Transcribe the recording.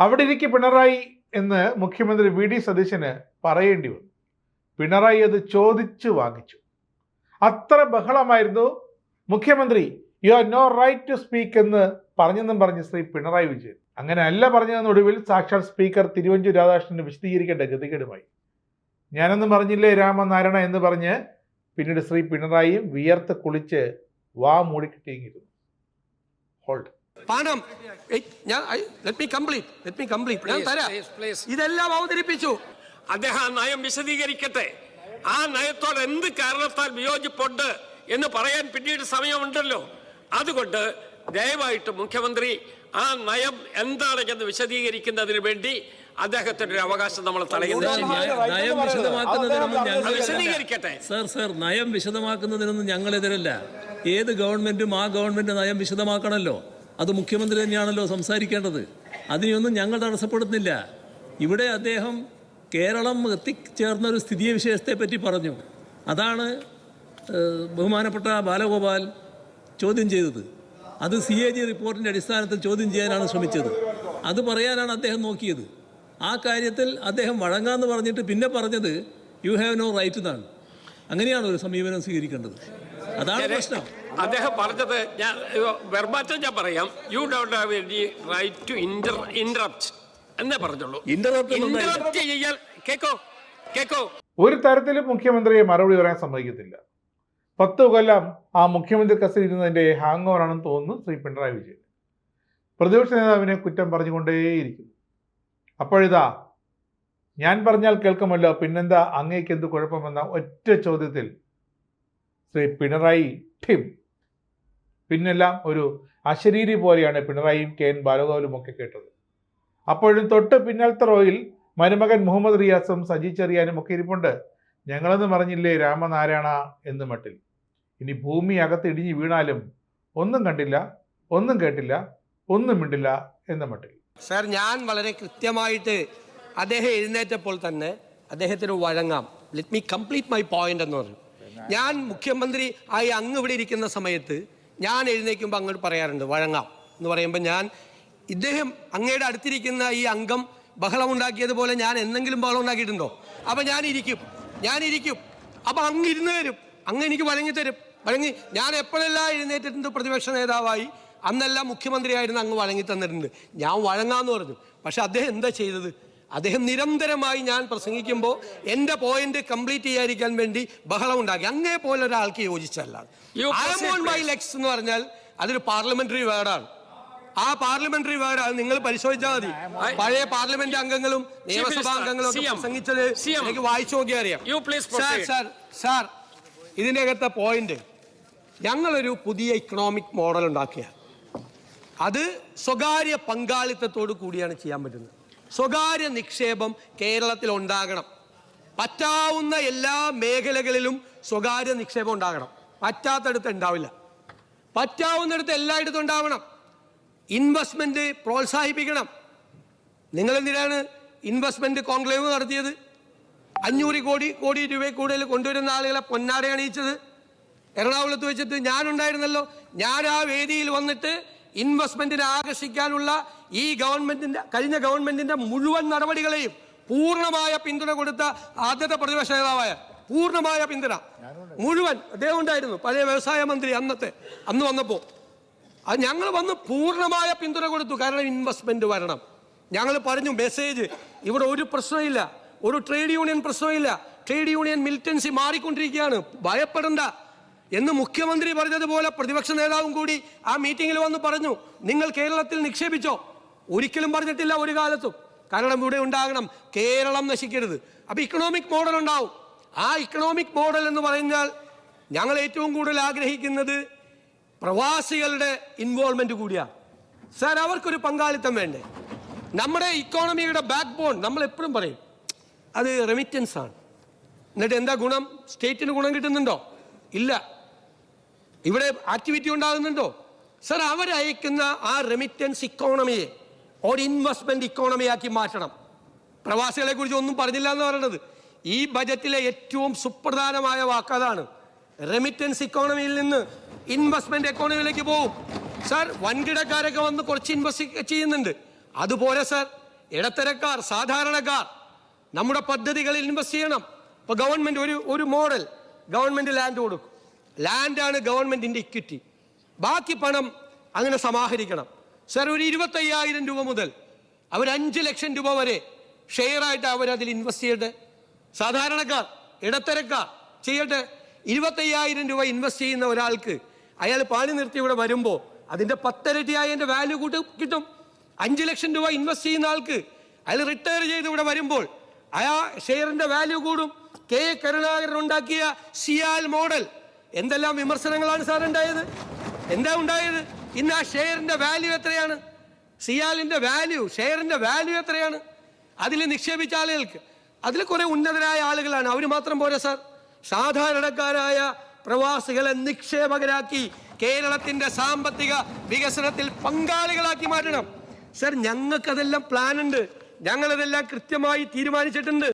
അവിടെ ഇരിക്കെ പിണറായി എന്ന് മുഖ്യമന്ത്രി വി.ഡി. സതീശന് പറയേണ്ടി വന്നു. പിണറായി അത് ചോദിച്ചു വാങ്ങിച്ചു. അത്ര ബഹളമായിരുന്നു. മുഖ്യമന്ത്രി you are no right to speak എന്ന് പറഞ്ഞെന്നും പറഞ്ഞ് ശ്രീ പിണറായി വിജയൻ. അങ്ങനെ അല്ല പറഞ്ഞതെന്നൊടുവിൽ സാക്ഷാൽ സ്പീക്കർ തിരുവഞ്ചൂർ രാധാകൃഷ്ണന് വിശദീകരിക്കേണ്ട ഗതികേടുമായി. ഞാനൊന്നും പറഞ്ഞില്ലേ രാമനാരായണ എന്ന് പറഞ്ഞ് പിന്നീട് ശ്രീ പിണറായിയും വിയർത്ത് കുളിച്ച് വാ മൂടിക്കിട്ടിയിരുന്നു. ഹോൾഡ്. ഇതെല്ലാം അവതരിപ്പിച്ചു. അദ്ദേഹം ആ നയം വിശദീകരിക്കട്ടെ. ആ നയത്തോട് എന്ത് കാരണത്താൽ വിയോജിപ്പുണ്ട് എന്ന് പറയാൻ പിന്നീട് സമയമുണ്ടല്ലോ. അതുകൊണ്ട് ദയവായിട്ട് മുഖ്യമന്ത്രി ആ നയം എന്താണ് എന്ന് വിശദീകരിക്കുന്നതിന് വേണ്ടി അദ്ദേഹത്തിന്റെ ഒരു അവകാശം നമ്മൾ വിശദീകരിക്കട്ടെ. നയം വിശദമാക്കുന്നതിനൊന്നും ഞങ്ങളെതിരല്ല. ഏത് ഗവൺമെന്റും ആ ഗവൺമെന്റ് നയം വിശദമാക്കണമല്ലോ. അത് മുഖ്യമന്ത്രി തന്നെയാണല്ലോ സംസാരിക്കേണ്ടത്. അതിനെയൊന്നും ഞങ്ങൾ തടസ്സപ്പെടുന്നില്ല. ഇവിടെ അദ്ദേഹം കേരളം എത്തിച്ചേർന്ന ഒരു സ്ഥിതിയെ വിശേഷത്തെ പറ്റി പറഞ്ഞു. അതാണ് ബഹുമാനപ്പെട്ട ബാലഗോപാൽ ചോദ്യം ചെയ്തത്. അത് CAG റിപ്പോർട്ടിൻ്റെ അടിസ്ഥാനത്തിൽ ചോദ്യം ചെയ്യാനാണ് ശ്രമിച്ചത്. അത് പറയാനാണ് അദ്ദേഹം നോക്കിയത്. ആ കാര്യത്തിൽ അദ്ദേഹം വഴങ്ങാന്ന് പറഞ്ഞിട്ട് പിന്നെ പറഞ്ഞത് യു ഹാവ് നോ റൈറ്റ് എന്നാണ്. അങ്ങനെയാണ് ഒരു സമീപനം സ്വീകരിക്കേണ്ടത്. അതാണ് പ്രശ്നം. അദ്ദേഹം പറഞ്ഞത് ഞാൻ പറയാം. You don't have any right to interrupt എന്നേ പറഞ്ഞുള്ളൂ. ഇന്ററപ്റ്റ് ചെയ്യാൻ കേക്കോ. ഒരു തരത്തിലും മുഖ്യമന്ത്രിയെ മറുപടി പറയാൻ സമ്മതിക്കത്തില്ല. 10 കൊല്ലം ആ മുഖ്യമന്ത്രി കസേരയിൽ ഇരുന്നതിൻ്റെ ഹാങ് ഓവർ ആണെന്ന് തോന്നുന്നു ശ്രീ പിണറായി വിജയൻ. പ്രതിപക്ഷ നേതാവിനെ കുറ്റം പറഞ്ഞുകൊണ്ടേയിരിക്കുന്നു. അപ്പോഴിതാ ഞാൻ പറഞ്ഞാൽ കേൾക്കുമല്ലോ, പിന്നെന്താ അങ്ങേക്ക് എന്ത് കുഴപ്പമെന്ന ഒറ്റ ചോദ്യത്തിൽ ശ്രീ പിണറായി ഠിം. പിന്നെല്ലാം ഒരു അശരീരി പോലെയാണ് പിണറായിയും KN ബാലഗോപാലും ഒക്കെ കേട്ടത്. അപ്പോഴും തൊട്ട് പിന്നാലത്തെ റോയിൽ മരുമകൻ മുഹമ്മദ് റിയാസും സജി ചെറിയാനും ഒക്കെ ഇരിപ്പുണ്ട്. ഞങ്ങളെന്ന് പറഞ്ഞില്ലേ രാമനാരായണ എന്ന് മട്ടിൽ. ഇനി ഭൂമി അകത്ത് ഇടിഞ്ഞു വീണാലും ഒന്നും കണ്ടില്ല, ഒന്നും കേട്ടില്ല, ഒന്നും മിണ്ടില്ല എന്ന മട്ടിൽ. സർ, ഞാൻ വളരെ കൃത്യമായിട്ട് അദ്ദേഹം എഴുന്നേറ്റപ്പോൾ തന്നെ അദ്ദേഹത്തിന് വഴങ്ങാം. Let me complete my point എന്ന് പറഞ്ഞു. ഞാൻ മുഖ്യമന്ത്രി ആയി അങ്ങ് ഇവിടെ ഇരിക്കുന്ന സമയത്ത് ഞാൻ എഴുന്നേൽക്കുമ്പോൾ അങ്ങോട്ട് പറയാറുണ്ട് വഴങ്ങാം എന്ന് പറയുമ്പോൾ ഇദ്ദേഹം അങ്ങയുടെ അടുത്തിരിക്കുന്ന ഈ അംഗം ബഹളം ഉണ്ടാക്കിയതുപോലെ ഞാൻ എന്തെങ്കിലും ബഹളം ഉണ്ടാക്കിയിട്ടുണ്ടോ? അപ്പം ഞാനിരിക്കും. അപ്പം അങ്ങ് ഇരുന്ന് തരും, അങ്ങ് എനിക്ക് വഴങ്ങിത്തരും. ഞാൻ എപ്പോഴെല്ലാം എഴുന്നേറ്റിട്ടുണ്ട് പ്രതിപക്ഷ നേതാവായി, അന്നെല്ലാം മുഖ്യമന്ത്രിയായിരുന്നു അങ്ങ് വഴങ്ങി തന്നിട്ടുണ്ട്. ഞാൻ വഴങ്ങാന്ന് പറഞ്ഞു. പക്ഷെ അദ്ദേഹം എന്താ ചെയ്തത്? അദ്ദേഹം നിരന്തരമായി ഞാൻ പ്രസംഗിക്കുമ്പോൾ എൻ്റെ പോയിന്റ് കംപ്ലീറ്റ് ചെയ്യാതിരിക്കാൻ വേണ്ടി ബഹളം ഉണ്ടാക്കി. അങ്ങേ പോലെ ഒരാൾക്ക് യോജിച്ചല്ല. I am on my legs എന്ന് പറഞ്ഞാൽ അതൊരു പാർലമെന്ററി വേർഡാണ്. ആ പാർലമെന്ററി വേർഡാണ്. നിങ്ങൾ പരിശോധിച്ചാൽ മതി. പഴയ പാർലമെന്റ് അംഗങ്ങളും നിയമസഭാ അംഗങ്ങളും ഒക്കെ പ്രസംഗിച്ചത് എനിക്ക് വായിച്ചു നോക്കിയാൽ അറിയാം. സാർ, ഇതിൻ്റെ അകത്തെ പോയിന്റ്, ഞങ്ങളൊരു പുതിയ ഇക്കണോമിക് മോഡൽ ഉണ്ടാക്കിയ അത് സ്വകാര്യ പങ്കാളിത്തത്തോടു കൂടിയാണ് ചെയ്യാൻ പറ്റുന്നത്. സ്വകാര്യ നിക്ഷേപം കേരളത്തിൽ ഉണ്ടാകണം. പറ്റാവുന്ന എല്ലാ മേഖലകളിലും സ്വകാര്യ നിക്ഷേപം ഉണ്ടാകണം. പറ്റാത്തടുത്ത് ഉണ്ടാവില്ല. പറ്റാവുന്നിടത്ത് എല്ലായിടത്തും ഉണ്ടാവണം. ഇൻവെസ്റ്റ്മെന്റ് പ്രോത്സാഹിപ്പിക്കണം. നിങ്ങളെന്തിനാണ് ഇൻവെസ്റ്റ്മെന്റ് കോൺക്ലേവ് നടത്തിയത്? 500 കോടി രൂപയിൽ കൂടുതൽ കൊണ്ടുവരുന്ന ആളുകളെ പൊന്നാട അണിയിച്ചത് എറണാകുളത്ത് വെച്ചിട്ട് ഞാനുണ്ടായിരുന്നല്ലോ. ഞാൻ ആ വേദിയിൽ വന്നിട്ട് ഇൻവെസ്റ്റ്മെന്റിനെ ആകർഷിക്കാനുള്ള ഈ കഴിഞ്ഞ ഗവൺമെന്റിന്റെ മുഴുവൻ നടപടികളെയും പൂർണ്ണമായ പിന്തുണ കൊടുത്ത ആദ്യത്തെ പ്രതിപക്ഷ നേതാവായ പൂർണ്ണമായ പിന്തുണ മുഴുവൻ അദ്ദേഹം ഉണ്ടായിരുന്നു. പഴയ വ്യവസായ മന്ത്രി അന്ന് വന്നപ്പോൾ അത് ഞങ്ങൾ വന്ന് പൂർണ്ണമായ പിന്തുണ കൊടുത്തു. കാരണം ഇൻവെസ്റ്റ്മെന്റ് വരണം. ഞങ്ങൾ പറഞ്ഞു മെസ്സേജ്, ഇവിടെ ഒരു പ്രശ്നമില്ല, ഒരു ട്രേഡ് യൂണിയൻ പ്രശ്നമില്ല, ട്രേഡ് യൂണിയൻ മിലിറ്റൻസി മാറിക്കൊണ്ടിരിക്കുകയാണ്, ഭയപ്പെടണ്ട എന്ന് മുഖ്യമന്ത്രി പറഞ്ഞതുപോലെ പ്രതിപക്ഷ നേതാവും കൂടി ആ മീറ്റിംഗിൽ വന്ന് പറഞ്ഞു. നിങ്ങൾ കേരളത്തിൽ നിക്ഷേപിച്ചോ? ഒരിക്കലും പറഞ്ഞിട്ടില്ല ഒരു കാലത്തും. കാരണം ഇവിടെ ഉണ്ടാകണം, കേരളം നശിക്കരുത്. അപ്പോൾ ഇക്കണോമിക് മോഡൽ ഉണ്ടാവും. ആ ഇക്കണോമിക് മോഡൽ എന്ന് പറഞ്ഞാൽ ഞങ്ങൾ ഏറ്റവും കൂടുതൽ ആഗ്രഹിക്കുന്നത് പ്രവാസികളുടെ ഇൻവോൾവ്മെന്റ് കൂടിയാണ്. സാർ, അവർക്കൊരു പങ്കാളിത്തം വേണ്ടേ? നമ്മുടെ ഇക്കോണമിയുടെ ബാക്ക് ബോൺ നമ്മൾ എപ്പോഴും പറയും അത് റെമിറ്റൻസ് ആണ്. എന്നിട്ട് എന്താ ഗുണം? സ്റ്റേറ്റിന് ഗുണം കിട്ടുന്നുണ്ടോ? ഇല്ല. ഇവിടെ ആക്ടിവിറ്റി ഉണ്ടാകുന്നുണ്ടോ? സർ, അവരയക്കുന്ന ആ റെമിറ്റൻസ് ഇക്കോണമിയെ ഒരു ഇൻവെസ്റ്റ്മെന്റ് ഇക്കോണമിയാക്കി മാറ്റണം. പ്രവാസികളെ കുറിച്ച് ഒന്നും പറഞ്ഞില്ല എന്ന് പറയുന്നത് ഈ ബജറ്റിലെ ഏറ്റവും സുപ്രധാനമായ വാക്കതാണ്. റെമിറ്റൻസ് ഇക്കോണമിയിൽ നിന്ന് ഇൻവെസ്റ്റ്മെന്റ് എക്കോണമിയിലേക്ക് പോകും. സാർ, വൻകിടക്കാരൊക്കെ വന്ന് കുറച്ച് ഇൻവെസ്റ്റ് ചെയ്യുന്നുണ്ട്. അതുപോലെ സാർ, ഇടത്തരക്കാർ, സാധാരണക്കാർ നമ്മുടെ പദ്ധതികളിൽ ഇൻവെസ്റ്റ് ചെയ്യണം. ഇപ്പോൾ ഗവൺമെൻറ് ഒരു മോഡൽ, ഗവൺമെൻറ് ലാൻഡ് കൊടുക്കും. ലാൻഡാണ് ഗവൺമെൻറ്റിൻ്റെ ഇക്വിറ്റി. ബാക്കി പണം അങ്ങനെ സമാഹരിക്കണം. സർ, ഒരു 25,000 രൂപ മുതൽ അവർ 5 ലക്ഷം രൂപ വരെ ഷെയറായിട്ട് അവരതിൽ ഇൻവെസ്റ്റ് ചെയ്യട്ടെ. സാധാരണക്കാർ, ഇടത്തരക്കാർ ചെയ്യട്ടെ. 25,000 രൂപ ഇൻവെസ്റ്റ് ചെയ്യുന്ന ഒരാൾക്ക് അയാൾ പണി നിർത്തി ഇവിടെ വരുമ്പോൾ അതിൻ്റെ 10 ഇരട്ടിയായി അതിൻ്റെ വാല്യൂ കിട്ടും. 5 ലക്ഷം രൂപ ഇൻവെസ്റ്റ് ചെയ്യുന്ന ആൾക്ക് അയാൾ റിട്ടയർ ചെയ്ത് ഇവിടെ വരുമ്പോൾ ഷെയറിൻ്റെ വാല്യൂ കൂടും. കെ കരുണാകരൻ ഉണ്ടാക്കിയ സിയാൽ മോഡൽ എന്തെല്ലാം വിമർശനങ്ങളാണ് സാർ ഉണ്ടായത്? എന്താ ഉണ്ടായത്? ഇന്ന് ആ ഷെയറിൻ്റെ വാല്യൂ എത്രയാണ്? സിയാലിൻ്റെ വാല്യൂ, ഷെയറിൻ്റെ വാല്യൂ എത്രയാണ്? അതിൽ നിക്ഷേപിച്ച ആളുകൾക്ക്, അതിൽ കുറെ ഉന്നതരായ ആളുകളാണ്, അവർ മാത്രം പോരാ സാർ. സാധാരണക്കാരായ പ്രവാസികളെ നിക്ഷേപകരാക്കി കേരളത്തിന്റെ സാമ്പത്തിക വികസനത്തിൽ പങ്കാളികളാക്കി മാറ്റണം. സർ, ഞങ്ങൾക്കതെല്ലാം പ്ലാൻ ഉണ്ട്, ഞങ്ങളതെല്ലാം കൃത്യമായി തീരുമാനിച്ചിട്ടുണ്ട്.